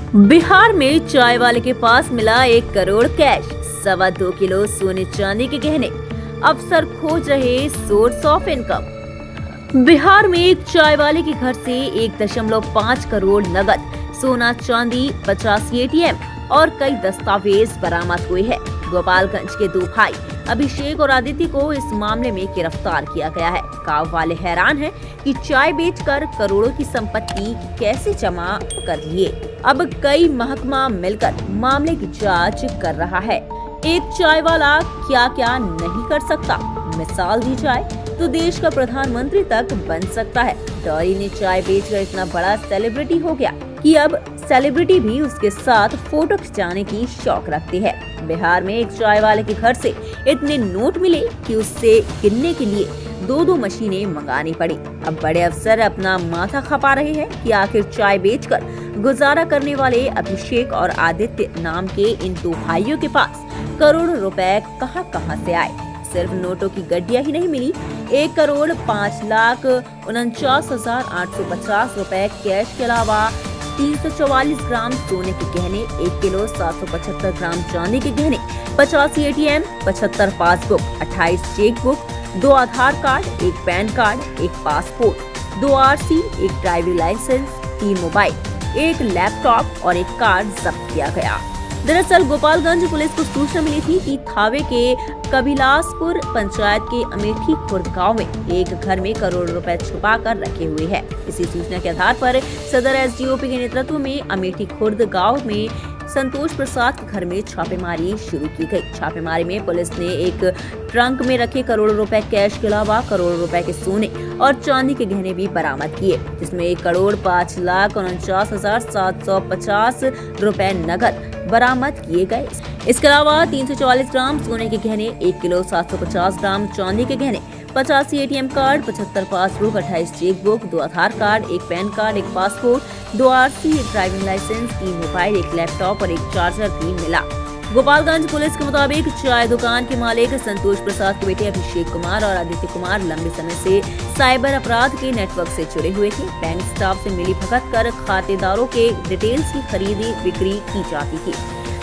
बिहार में चाय वाले के पास मिला 1 करोड़ कैश, 2.25 किलो सोने चांदी के गहने। अफसर खोज रहे सोर्स ऑफ इनकम। बिहार में एक चाय वाले के घर से 1.5 करोड़ नगद, सोना चांदी, 85 एटीएम और कई दस्तावेज बरामद हुए हैं। गोपालगंज के 2 भाई अभिषेक और आदित्य को इस मामले में गिरफ्तार किया गया है। गांव वाले हैरान हैं कि चाय बेचकर करोड़ों की संपत्ति कैसे जमा कर लिए। अब कई महकमा मिलकर मामले की जांच कर रहा है। एक चाय वाला क्या क्या नहीं कर सकता, मिसाल दी जाए तो देश का प्रधानमंत्री तक बन सकता है। डॉरी ने चाय बेचकर इतना बड़ा सेलिब्रिटी हो गया कि अब सेलिब्रिटी भी उसके साथ फोटो खिंचाने की शौक रखती है। बिहार में एक चाय वाले के घर से इतने नोट मिले कि उससे गिनने के लिए 2 मशीनें मंगानी पड़ी। अब बड़े अफसर अपना माथा खपा रहे हैं कि आखिर चाय बेचकर गुजारा करने वाले अभिषेक और आदित्य नाम के इन 2 भाइयों के पास करोड़ों रुपए कहां से आए। सिर्फ नोटों की गड्डियां ही नहीं मिली, 1,05,49,850 रुपए कैश के अलावा 344 ग्राम सोने के गहने, 1 किलो 775 ग्राम चांदी के गहने, 85 ATM, 75 passbook, 28 chequebook, 2 Aadhaar card, 1 PAN card, 1 passport, 2 RC, 1 driving licence, 3 mobile, 1 laptop और 1 कार जब्त किया गया। दरअसल गोपालगंज पुलिस को सूचना मिली थी कि थावे के कबिलासपुर पंचायत के अमेठी खुर्द गांव में एक घर में करोड़ों रुपए छुपा कर रखे हुए हैं। इसी सूचना के आधार पर सदर एसडीओपी के नेतृत्व में अमेठी खुर्द गांव में संतोष प्रसाद के घर में छापेमारी शुरू की गई। छापेमारी में पुलिस ने एक ट्रंक में रखे करोड़ों रुपए कैश के अलावा करोड़ों रुपए के सोने और चांदी के गहने भी बरामद किए, जिसमें 1,05,49,750 रुपए नगद बरामद किए गए। इसके अलावा 344 ग्राम सोने के गहने, 1 किलो 750 ग्राम चांदी के गहने, 85 ATM card, 75 passbook, 28 chequebook, 2 Aadhaar card, 1 PAN card, 1 passport, 2 RC, 1 driving licence, 3 mobile, 1 laptop और 1 चार्जर भी मिला। गोपालगंज पुलिस के मुताबिक चाय दुकान के मालिक संतोष प्रसाद के बेटे अभिषेक कुमार और आदित्य कुमार लंबे समय से साइबर अपराध के नेटवर्क से जुड़े हुए थे। बैंक स्टाफ से मिली भगत कर खातेदारों के डिटेल्स की खरीदी बिक्री की जाती थी,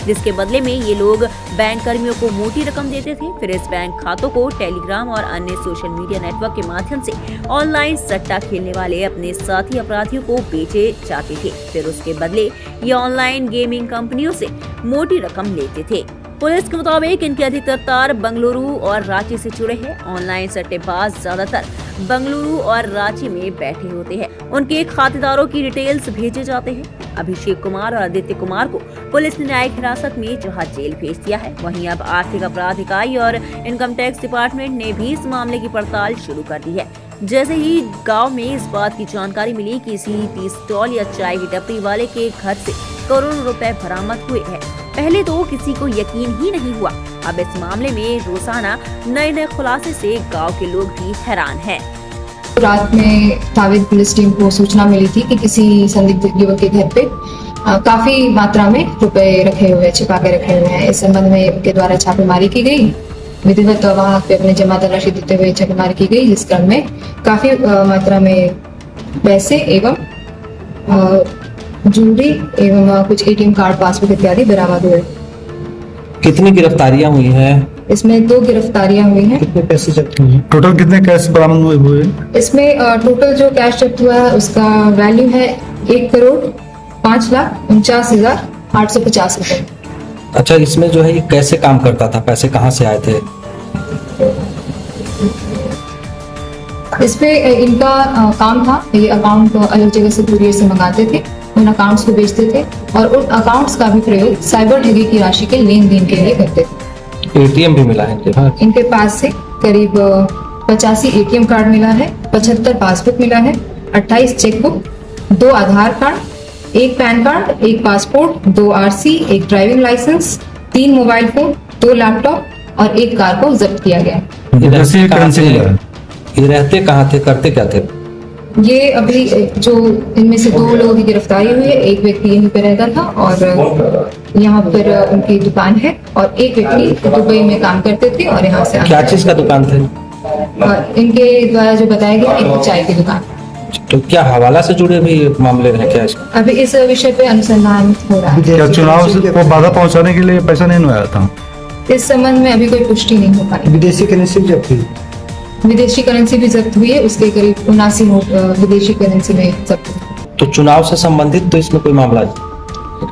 जिसके बदले में ये लोग बैंक कर्मियों को मोटी रकम देते थे। फिर इस बैंक खातों को टेलीग्राम और अन्य सोशल मीडिया नेटवर्क के माध्यम से ऑनलाइन सट्टा खेलने वाले अपने साथी अपराधियों को बेचे जाते थे। फिर उसके बदले ये ऑनलाइन गेमिंग कंपनियों से मोटी रकम लेते थे। पुलिस के मुताबिक इनके अधिकतर तार बंगलुरु और रांची से जुड़े हैं। ऑनलाइन सट्टेबाज ज्यादातर बंगलुरु और रांची में बैठे होते हैं। उनके खातेदारों की डिटेल्स भेजे जाते हैं। अभिषेक कुमार और आदित्य कुमार को पुलिस ने न्यायिक हिरासत में जहां जेल भेज दिया है, वहीं अब आर्थिक अपराध इकाई और इनकम टैक्स डिपार्टमेंट ने भी इस मामले की पड़ताल शुरू कर दी है। जैसे ही गांव में इस बात की जानकारी मिली कि किसी टी स्टॉल या चाय की टपरी वाले के घर से करोड़ों रुपए बरामद हुए हैं, पहले तो किसी को यकीन ही नहीं हुआ। अब इस मामले में रोजाना नए खुलासे से गांव के लोग भी हैरान हैं। रात में थावे पुलिस टीम को सूचना मिली थी कि किसी संदिग्ध युवक के घर पे काफी मात्रा में रुपए रखे हुए, छिपा के रखे हुए हैं। इस संबंध में उनके द्वारा छापेमारी की गई। विधिवत वहां पे अपने जमा धनराशि देते हुए छापेमारी की गई, जिस क्रम में काफी मात्रा में पैसे एवं ज्वेलरी एवं कुछ एटीएम कार्ड, पासबुक इत्यादि बरामद हुए। कितनी गिरफ्तारियां हुई हैं? इसमें 2 गिरफ्तारियां हुई हैं। कितने पैसे जब्त हुए? टोटल कितने कैश बरामद हुए? इसमें टोटल जो कैश जब्त हुआ है उसका वैल्यू है 1,05,49,850 रुपए। अच्छा, इसमें जो है ये कैसे काम करता था? पैसे कहाँ से आए थे? इस पे इनका काम था, ये अकाउंट अलग जगह से कुरियर से मंगाते थे, उन अकाउंट्स को बेचते थे और उन अकाउंट्स का भी प्रयोग साइबर ठगी की राशि के लेन देन के लिए करते थे। एटीएम भी मिला है इनके पास से करीब 85 एटीएम कार्ड मिला है, 75 पासबुक मिला है, 28 chequebook, 2 Aadhaar card, 1 PAN card, 1 passport, 2 RC, 1 driving licence, 3 mobile phone, 2 laptop और 1 कार को जब्त किया गया। ये रहते कहाँ थे, करते क्या थे? ये अभी जो इनमें से 2 लोगों की गिरफ्तारी हुई है। एक व्यक्ति यहीं पे रहता था और यहाँ पर उनकी दुकान है, और एक व्यक्ति दुबई में काम करते थे और यहाँ से क्या चीज का दुकान थे? इनके द्वारा जो बताया गया, एक चाय की दुकान। तो क्या हवाला से जुड़े भी मामले हैं क्या इसमें? अभी इस विषय पे अनुसंधान हो रहा है। क्या चुनाव को बाधा पहुंचाने के लिए पैसा नहीं आया था? इस संबंध में अभी कोई पुष्टि नहीं हो पाई। विदेशी करेंसी भी जब्त हुई। विदेशी करेंसी भी जब्त हुई है, उसके करीब 79 नोट विदेशी करेंसी में जब्त हुई। तो चुनाव से संबंधित तो इसमें कोई मामला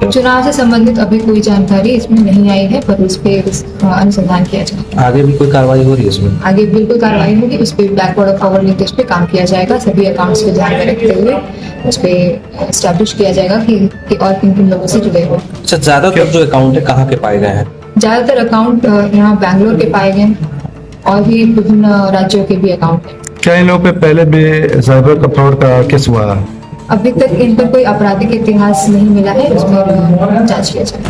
चुनाव से संबंधित अभी कोई जानकारी इसमें नहीं आई है, पर उस पे अनुसंधान किया जाएगा। आगे भी कोई कार्रवाई हो रही है इसमें? आगे बिल्कुल कार्रवाई होगी, उस पे बैकवर्ड और फॉरवर्ड लिंकेज पे काम किया जाएगा। सभी अकाउंट्स को ध्यान में रखते हुए उस पे एस्टैब्लिश किया जाएगा कि और किन किन लोगों से जुड़े हो। अच्छा, ज्यादातर जो अकाउंट है कहाँ के पाए गए हैं? ज्यादातर अकाउंट यहाँ बैंगलोर के पाए गए हैं और भी विभिन्न राज्यों के भी अकाउंट हैं। क्या इन लोगों पे पहले भी साइबर का फ्रॉड का केस हुआ है? अभी तक इन पर कोई आपराधिक इतिहास नहीं मिला है, उसमें जांच किया जाएगा।